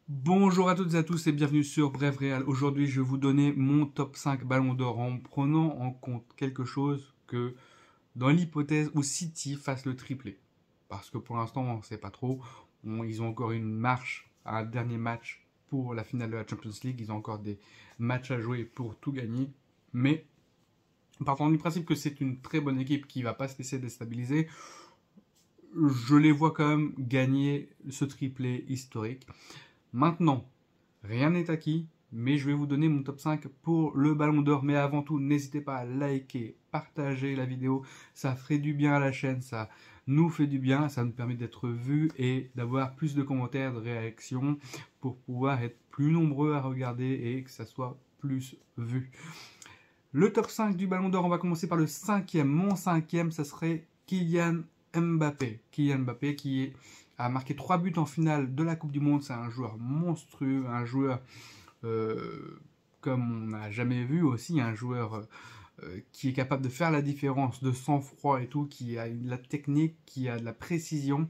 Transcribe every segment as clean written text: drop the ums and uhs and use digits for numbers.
Bonjour à toutes et à tous et bienvenue sur Bref Réal. Aujourd'hui, je vais vous donner mon top 5 Ballon d'Or en prenant en compte quelque chose que dans l'hypothèse où City fasse le triplé. Parce que pour l'instant, on ne sait pas trop. Ils ont encore une marche, un dernier match pour la finale de la Champions League. Ils ont encore des matchs à jouer pour tout gagner. Mais partant du principe que c'est une très bonne équipe qui ne va pas se laisser déstabiliser, je les vois quand même gagner ce triplé historique. Maintenant, rien n'est acquis, mais je vais vous donner mon top 5 pour le Ballon d'Or. Mais avant tout, n'hésitez pas à liker, partager la vidéo. Ça ferait du bien à la chaîne, ça nous fait du bien, ça nous permet d'être vus et d'avoir plus de commentaires, de réactions pour pouvoir être plus nombreux à regarder et que ça soit plus vu. Le top 5 du Ballon d'Or, on va commencer par le cinquième. Mon cinquième, ça serait Kylian Mbappé. Kylian Mbappé a marqué 3 buts en finale de la Coupe du Monde. C'est un joueur monstrueux, un joueur comme on n'a jamais vu aussi, un joueur qui est capable de faire la différence, de sang-froid et tout, qui a de la technique, qui a de la précision,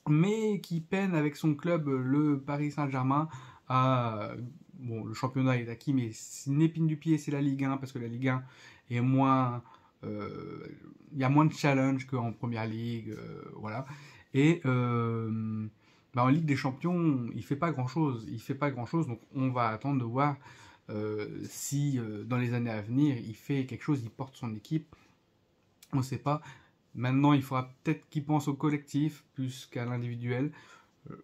mais qui peine avec son club, le Paris Saint-Germain, à... Bon, le championnat est acquis, mais une épine du pied, c'est la Ligue 1, parce que la Ligue 1 est moins... Il y a moins de challenge qu'en Première Ligue, voilà. Et en Ligue des Champions, il fait pas grand-chose. Il fait pas grand-chose, donc on va attendre de voir si dans les années à venir, il fait quelque chose, il porte son équipe. On ne sait pas. Maintenant, il faudra peut-être qu'il pense au collectif plus qu'à l'individuel, euh,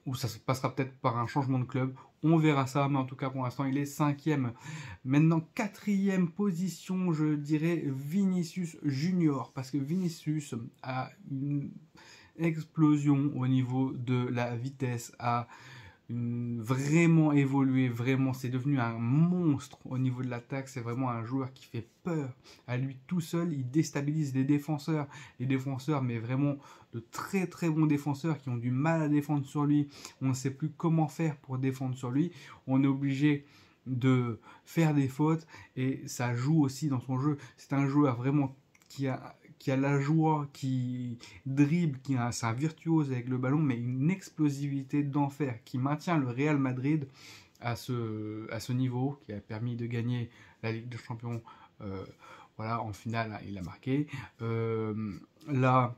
ou ça se passera peut-être par un changement de club. On verra ça, mais en tout cas pour l'instant il est cinquième. Maintenant quatrième position, je dirais Vinicius Junior, parce que Vinicius a une explosion au niveau de la vitesse, a vraiment évolué, vraiment, c'est devenu un monstre au niveau de l'attaque, c'est vraiment un joueur qui fait peur. À lui tout seul, il déstabilise les défenseurs, mais vraiment de très très bons défenseurs qui ont du mal à défendre sur lui. On ne sait plus comment faire pour défendre sur lui, on est obligé de faire des fautes et ça joue aussi dans son jeu. C'est un joueur vraiment qui a la joie, qui dribble, c'est un virtuose avec le ballon, mais une explosivité d'enfer, qui maintient le Real Madrid à ce niveau, qui a permis de gagner la Ligue des Champions. Voilà, en finale, il a marqué. Là,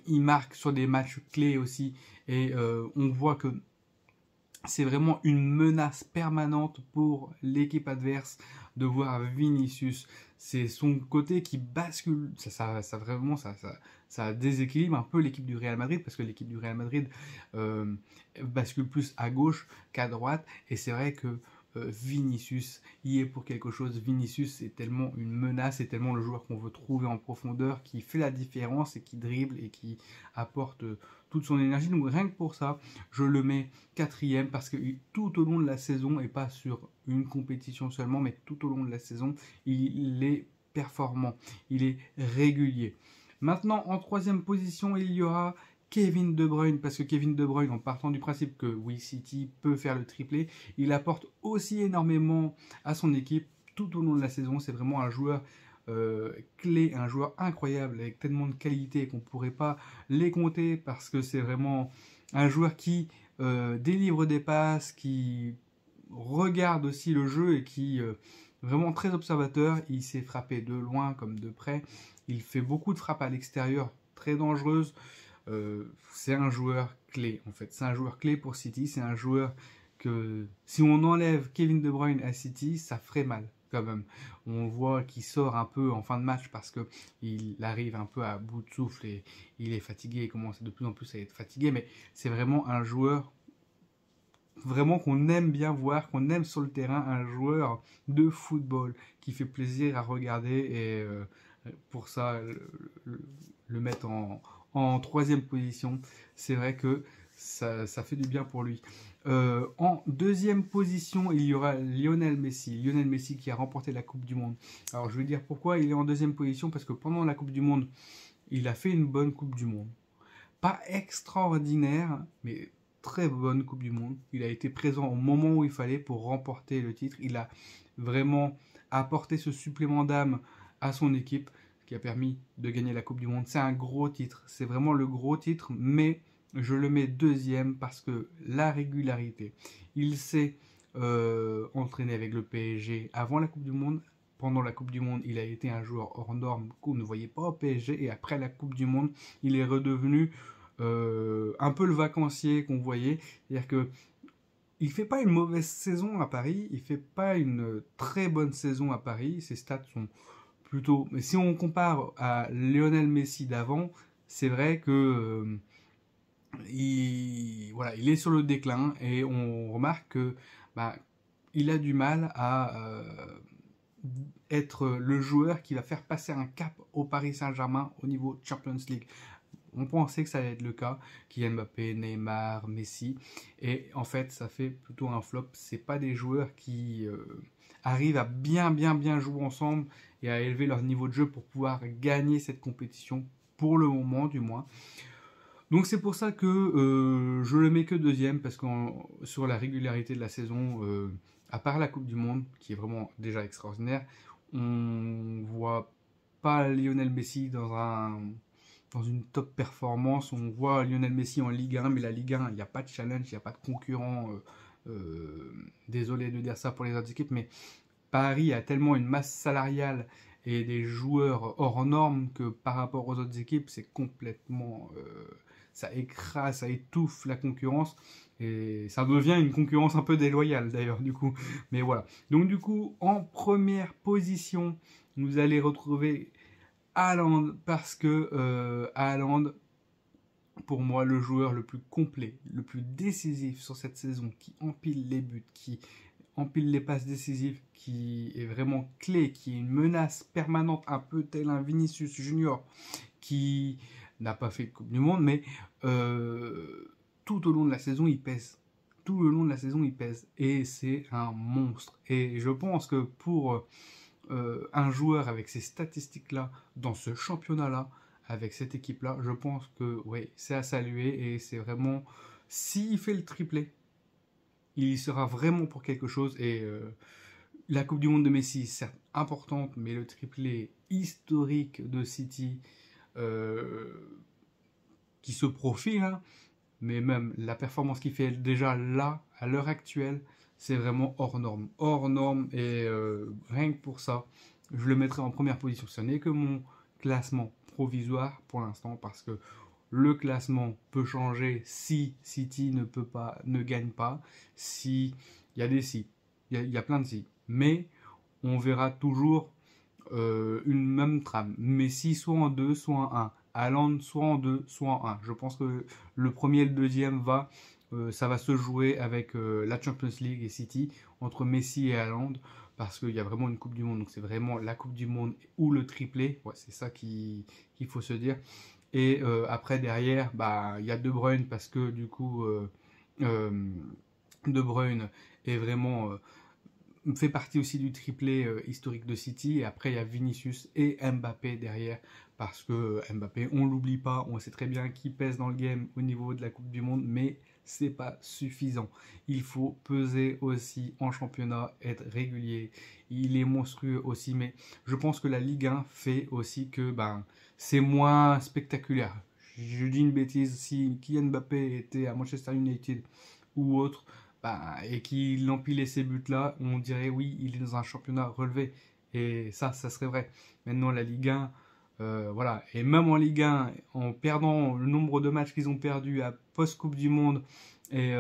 il marque sur des matchs clés aussi, et on voit que c'est vraiment une menace permanente pour l'équipe adverse de voir Vinicius. C'est son côté qui bascule. Ça déséquilibre un peu l'équipe du Real Madrid parce que l'équipe du Real Madrid bascule plus à gauche qu'à droite. Et c'est vrai que Vinicius y est pour quelque chose. Vinicius est tellement une menace, c'est tellement le joueur qu'on veut trouver en profondeur, qui fait la différence et qui dribble et qui apporte toute son énergie. Donc rien que pour ça, je le mets quatrième parce que tout au long de la saison, et pas sur une compétition seulement, mais tout au long de la saison, il est performant, il est régulier. Maintenant, en troisième position, il y aura Kevin De Bruyne, parce que Kevin De Bruyne, en partant du principe que oui, City peut faire le triplé, il apporte aussi énormément à son équipe tout au long de la saison. C'est vraiment un joueur clé, un joueur incroyable avec tellement de qualités qu'on ne pourrait pas les compter parce que c'est vraiment un joueur qui délivre des passes, qui regarde aussi le jeu et qui vraiment très observateur. Il s'est frappé de loin comme de près. Il fait beaucoup de frappes à l'extérieur, très dangereuses. C'est un joueur clé en fait. C'est un joueur clé pour City. C'est un joueur que si on enlève Kevin De Bruyne à City, ça ferait mal quand même. On voit qu'il sort un peu en fin de match parce que il arrive un peu à bout de souffle et il est fatigué, il commence de plus en plus à être fatigué, mais c'est vraiment un joueur vraiment qu'on aime bien voir, qu'on aime sur le terrain, un joueur de football qui fait plaisir à regarder et pour ça le mettre en troisième position, c'est vrai que ça fait du bien pour lui. En deuxième position, il y aura Lionel Messi. Lionel Messi qui a remporté la Coupe du Monde. Alors je vais dire pourquoi il est en deuxième position, parce que pendant la Coupe du Monde, il a fait une bonne Coupe du Monde. Pas extraordinaire, mais très bonne Coupe du Monde. Il a été présent au moment où il fallait pour remporter le titre. Il a vraiment apporté ce supplément d'âme à son équipe qui a permis de gagner la Coupe du Monde. C'est un gros titre, c'est vraiment le gros titre, mais je le mets deuxième parce que la régularité. Il s'est entraîné avec le PSG avant la Coupe du Monde. Pendant la Coupe du Monde, il a été un joueur hors norme qu'on ne voyait pas au PSG. Et après la Coupe du Monde, il est redevenu un peu le vacancier qu'on voyait. C'est-à-dire que il fait pas une mauvaise saison à Paris, il fait pas une très bonne saison à Paris. Ses stats sont plutôt. Mais si on compare à Lionel Messi d'avant, c'est vrai que voilà, il est sur le déclin et on remarque que bah, il a du mal à être le joueur qui va faire passer un cap au Paris Saint-Germain au niveau Champions League. On pensait que ça allait être le cas, Kylian Mbappé, Neymar, Messi, et en fait ça fait plutôt un flop. C'est pas des joueurs qui arrivent à bien jouer ensemble et à élever leur niveau de jeu pour pouvoir gagner cette compétition, pour le moment du moins. Donc c'est pour ça que je le mets que deuxième, parce que sur la régularité de la saison, à part la Coupe du Monde, qui est vraiment déjà extraordinaire, on voit pas Lionel Messi dans une top performance. On voit Lionel Messi en Ligue 1, mais la Ligue 1, il n'y a pas de challenge, il n'y a pas de concurrent. Désolé de dire ça pour les autres équipes, mais Paris a tellement une masse salariale et des joueurs hors normes que par rapport aux autres équipes, c'est complètement... ça écrase, ça étouffe la concurrence. Et ça devient une concurrence un peu déloyale d'ailleurs du coup. Mais voilà. Donc du coup, en première position, vous allez retrouver Haaland, parce que Haaland, pour moi, le joueur le plus complet, le plus décisif sur cette saison, qui empile les buts, qui empile les passes décisives, qui est vraiment clé, qui est une menace permanente, un peu tel un Vinicius Junior, qui n'a pas fait de Coupe du Monde, mais tout au long de la saison, il pèse. Tout le long de la saison, il pèse. Et c'est un monstre. Et je pense que pour un joueur avec ces statistiques-là, dans ce championnat-là, avec cette équipe-là, je pense que ouais, c'est à saluer. Et c'est vraiment, s'il fait le triplé, il sera vraiment pour quelque chose. Et la Coupe du Monde de Messi, certes importante, mais le triplé historique de City qui se profile, hein, mais même la performance qu'il fait déjà là, à l'heure actuelle, c'est vraiment hors norme. Hors norme, et rien que pour ça, je le mettrai en première position. Ce n'est que mon classement provisoire pour l'instant, parce que le classement peut changer si City ne gagne pas, si il y a des si, il y a plein de si, mais on verra toujours une même trame. Messi soit en 2, soit en 1. Haaland soit en 2, soit en 1. Je pense que le premier et le deuxième ça va se jouer avec la Champions League et City, entre Messi et Haaland, parce qu'il y a vraiment une Coupe du Monde. Donc c'est vraiment la Coupe du Monde ou le triplé. Ouais, c'est ça qu'il faut se dire. Et après, derrière, bah, il y a De Bruyne, parce que du coup, De Bruyne est vraiment... fait partie aussi du triplé historique de City. Et après, il y a Vinicius et Mbappé derrière, parce que Mbappé, on l'oublie pas, on sait très bien qu'il pèse dans le game au niveau de la Coupe du Monde, mais c'est pas suffisant. Il faut peser aussi en championnat, être régulier. Il est monstrueux aussi, mais je pense que la Ligue 1 fait aussi que c'est moins spectaculaire. Je dis une bêtise, si Kylian Mbappé était à Manchester United ou autre, et qu'il empilait ces buts-là, on dirait oui, il est dans un championnat relevé. Et ça serait vrai. Maintenant, la Ligue 1, voilà. Et même en Ligue 1, en perdant le nombre de matchs qu'ils ont perdus à post-Coupe du Monde, et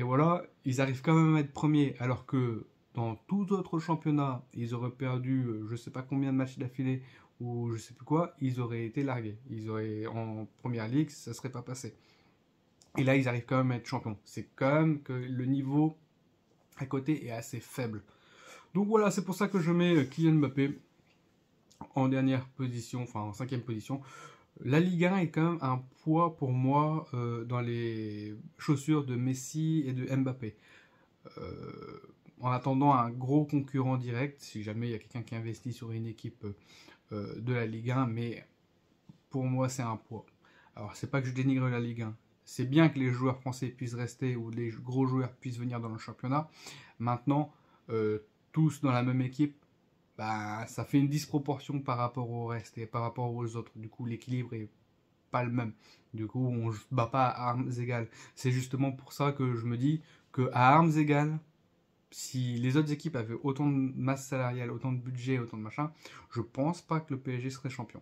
voilà, ils arrivent quand même à être premiers, alors que dans tout autre championnat, ils auraient perdu je sais pas combien de matchs d'affilée, ou je sais plus quoi, ils auraient été largués. Ils auraient, en première ligue, ça serait pas passé. Et là, ils arrivent quand même à être champions. C'est quand même que le niveau à côté est assez faible. Donc voilà, c'est pour ça que je mets Kylian Mbappé en dernière position, enfin en cinquième position. La Ligue 1 est quand même un poids pour moi dans les chaussures de Messi et de Mbappé. En attendant un gros concurrent direct, si jamais il y a quelqu'un qui investit sur une équipe de la Ligue 1, mais pour moi c'est un poids. Alors c'est pas que je dénigre la Ligue 1, c'est bien que les joueurs français puissent rester ou les gros joueurs puissent venir dans le championnat. Maintenant, tous dans la même équipe, ça fait une disproportion par rapport au reste et par rapport aux autres. Du coup, l'équilibre est pas le même. Du coup, on se bat pas à armes égales. C'est justement pour ça que je me dis que à armes égales, si les autres équipes avaient autant de masse salariale, autant de budget, autant de machin, je pense pas que le PSG serait champion.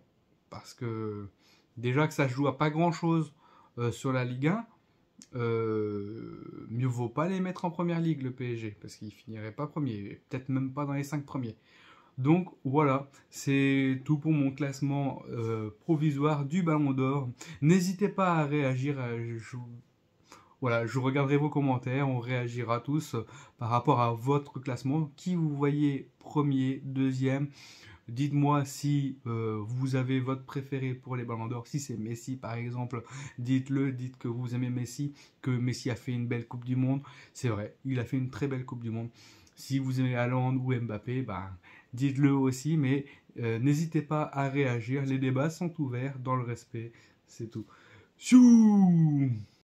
Parce que déjà que ça se joue à pas grand chose sur la Ligue 1, mieux vaut pas les mettre en première ligue, le PSG, parce qu'ils finiraient pas premiers, peut-être même pas dans les 5 premiers. Donc voilà, c'est tout pour mon classement provisoire du Ballon d'Or. N'hésitez pas à réagir. Voilà, je regarderai vos commentaires, on réagira tous par rapport à votre classement. Qui vous voyez premier, deuxième? Dites-moi si vous avez votre préféré pour les Ballons d'Or. Si c'est Messi par exemple, dites-le, dites que vous aimez Messi, que Messi a fait une belle Coupe du Monde. C'est vrai, il a fait une très belle Coupe du Monde. Si vous aimez Haaland ou Mbappé, ben, dites-le aussi, mais n'hésitez pas à réagir. Les débats sont ouverts dans le respect, c'est tout. Tchou!